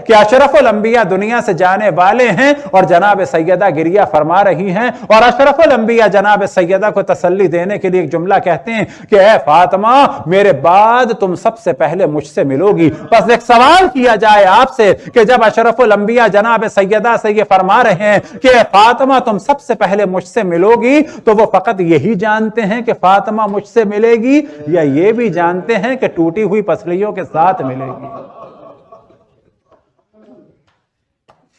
کہ اشرف الانبیاء دنیا سے جانے والے ہیں اور جناب سیدہ گریہ فرما رہی ہیں، اور اشرف الانبیاء جناب سیدہ کو تسلی دینے کے لیے ایک جملہ کہتے ہیں کہ اے فاطمہ میرے بعد تم سب سے پہلے مجھ سے ملو گی۔ بس ایک سوال کیا جائے آپ سے کہ جب اشرف الانبیاء جناب سیدہ سے یہ فرما رہے ہیں کہ اے فاطمہ تم سب سے پہلے مجھ سے ملو گی، تو وہ فقط یہی جانتے ہیں کہ فاطمہ مجھ سے ملے گی، یا یہ بھی جانتے ہیں کہ ٹوٹی ہوئی پسلیوں کے ساتھ ملے گی؟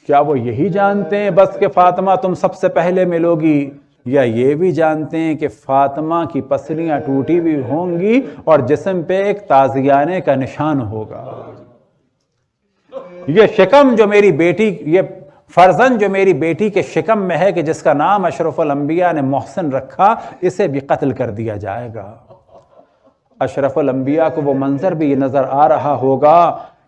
کیا وہ یہی جانتے ہیں بس کہ فاطمہ تم سب سے پہلے ملو گی، یا یہ بھی جانتے ہیں کہ فاطمہ کی پسلیاں ٹوٹی بھی ہوں گی اور جسم پہ ایک تازیانے کا نشان ہوگا؟ یہ شکم جو میری بیٹی، یہ فرزند جو میری بیٹی کے شکم میں ہے کہ جس کا نام اشرف الانبیاء نے محسن رکھا، اسے بھی قتل کر دیا جائے گا۔ اشرف الانبیاء کو وہ منظر بھی نظر آ رہا ہوگا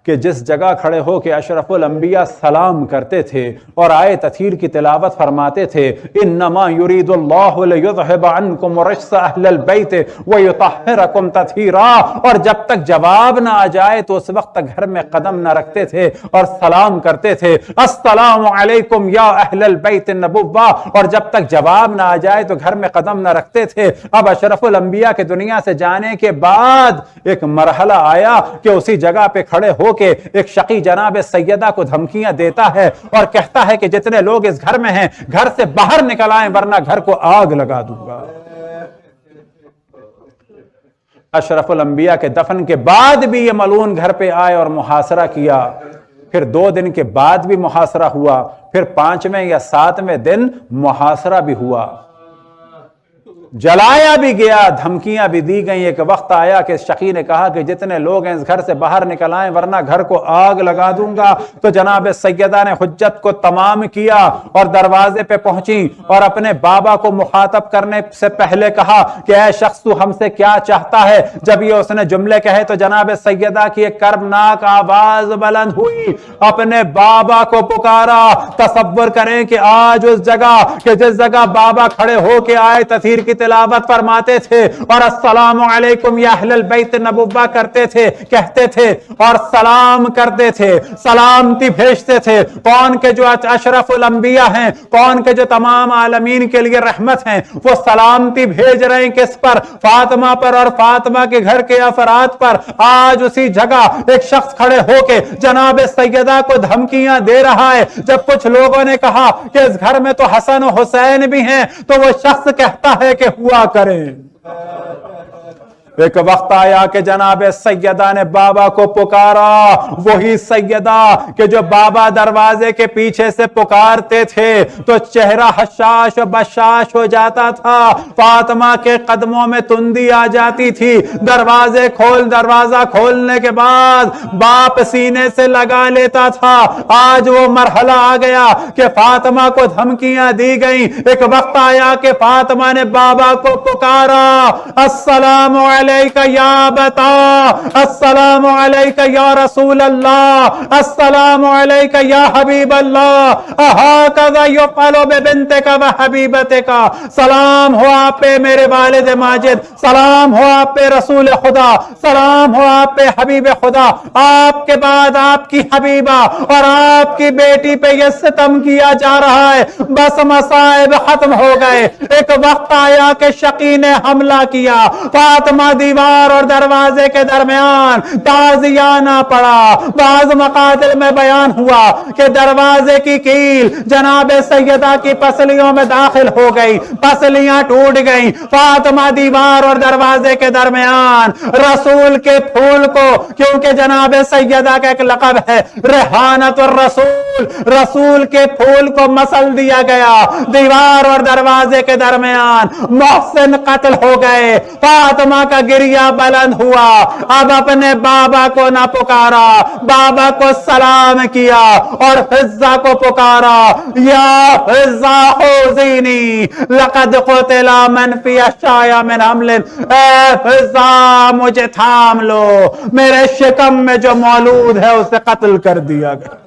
کہ جس جگہ کھڑے ہو کے اشرف الانبیاء سلام کرتے تھے اور آیت تطہیر کی تلاوت فرماتے تھے، انما یرید اللہ لیذھب عنکم رجس اہل البیت ویطہرکم تطہیرا، اور جب تک جواب نہ آ جائے تو اس وقت تک گھر میں قدم نہ رکھتے تھے اور سلام کرتے تھے، السلام علیکم یا اہل البیت النبوہ، اور جب تک جواب نہ آ جائے تو گھر میں قدم نہ رکھتے تھے۔ اب اشرف الانبیاء کے دنیا سے جانے کے بعد ایک مرحلہ آیا کہ اسی جگہ پہ کھڑے ہو کہ ایک شقی جناب سیدہ کو دھمکیاں دیتا ہے اور کہتا ہے کہ جتنے لوگ اس گھر میں ہیں گھر سے باہر نکل آئیں ورنہ گھر کو آگ لگا دوں گا۔ اشرف الانبیاء کے دفن کے بعد بھی یہ ملعون گھر پہ آئے اور محاصرہ کیا، پھر 2 دن کے بعد بھی محاصرہ ہوا، پھر 5ویں یا 7ویں دن محاصرہ بھی ہوا، جلایا بھی گیا، دھمکیاں بھی دی گئیں۔ ایک وقت آیا کہ شقی نے کہا کہ جتنے لوگ ہیں اس گھر سے باہر نکل آئیں ورنہ گھر کو آگ لگا دوں گا۔ تو جناب سیدہ نے حجت کو تمام کیا اور دروازے پہ پہنچی اور اپنے بابا کو مخاطب کرنے سے پہلے کہا کہ اے شخص تو ہم سے کیا چاہتا ہے؟ جب یہ اس نے جملے کہے تو جناب سیدہ کی ایک کربناک آواز بلند ہوئی، اپنے بابا کو پکارا۔ تصور کریں کہ آج اس جگہ کہ جس جگہ بابا کھڑے ہو کے آئے تطہیر کی تلاوت فرماتے تھے اور السلام علیکم یا اہل البیت النبوہ کرتے تھے، کہتے تھے اور سلام کرتے تھے، سلامتی بھیجتے تھے، کون کے جو اشرف الانبیاء ہیں، کون کے جو تمام عالمین کے لیے رحمت ہیں، وہ سلامتی بھیج رہے ہیں کس پر؟ فاطمہ پر اور فاطمہ کے گھر کے افراد پر۔ آج اسی جگہ ایک شخص کھڑے ہو کے جناب سیدہ کو دھمکیاں دے رہا ہے۔ جب کچھ لوگوں نے کہا کہ اس گھر میں تو حسن و حسین بھی ہیں، تو وہ شخص کہتا ہے کہ ہوا کریں۔ ایک وقت آیا کہ جناب سیدہ نے بابا کو پکارا، وہی سیدہ کہ جو بابا دروازے کے پیچھے سے پکارتے تھے تو چہرہ حشاش و بشاش ہو جاتا تھا، فاطمہ کے قدموں میں تندی آ جاتی تھی۔ دروازہ کھولنے کے بعد باپ سینے سے لگا لیتا تھا۔ آج وہ مرحلہ آ گیا کہ فاطمہ کو دھمکیاں دی گئیں۔ ایک وقت آیا کہ فاطمہ نے بابا کو پکارا، السلام علیکم یا بتا، السلام علیکہ یا رسول اللہ، السلام علیکہ یا حبیب اللہ، اہاکذا یفعل ببنتک و حبیبتک، سلام ہو آپ پہ میرے والد ماجد، سلام ہو آپ پہ رسول خدا، سلام ہو آپ پہ حبیب خدا، آپ کے بعد آپ کی حبیبہ اور آپ کی بیٹی پہ یہ ستم کیا جا رہا ہے، بس مصائب ختم ہو گئے۔ ایک وقت آیا کہ شقی نے حملہ کیا، فاطمہ دیوار اور دروازے کے درمیان تازیانہ پڑا۔ بعض مقاتل میں بیان ہوا کہ دروازے کی کیل جناب سیدہ کی پسلیوں میں داخل ہو گئی، پسلیاں ٹوٹ گئیں۔ فاطمہ دیوار اور دروازے کے درمیان رسول کے پھول کو، کیونکہ جناب سیدہ کا ایک لقب ہے ریحانۃ الرسول، رسول کے پھول کو مسل دیا گیا۔ دیوار اور دروازے کے درمیان محسن قتل ہو گئے۔ فاطمہ کا گریہ بلند ہوا۔ اب اپنے بابا کو نہ پکارا، بابا کو سلام کیا اور حفظہ کو پکارا، یا حفظہ حوزینی لقد قتل من فی الشایا من حمل، اے حفظہ مجھے تھام لو، میرے شکم میں جو مولود ہے اسے قتل کر دیا گیا۔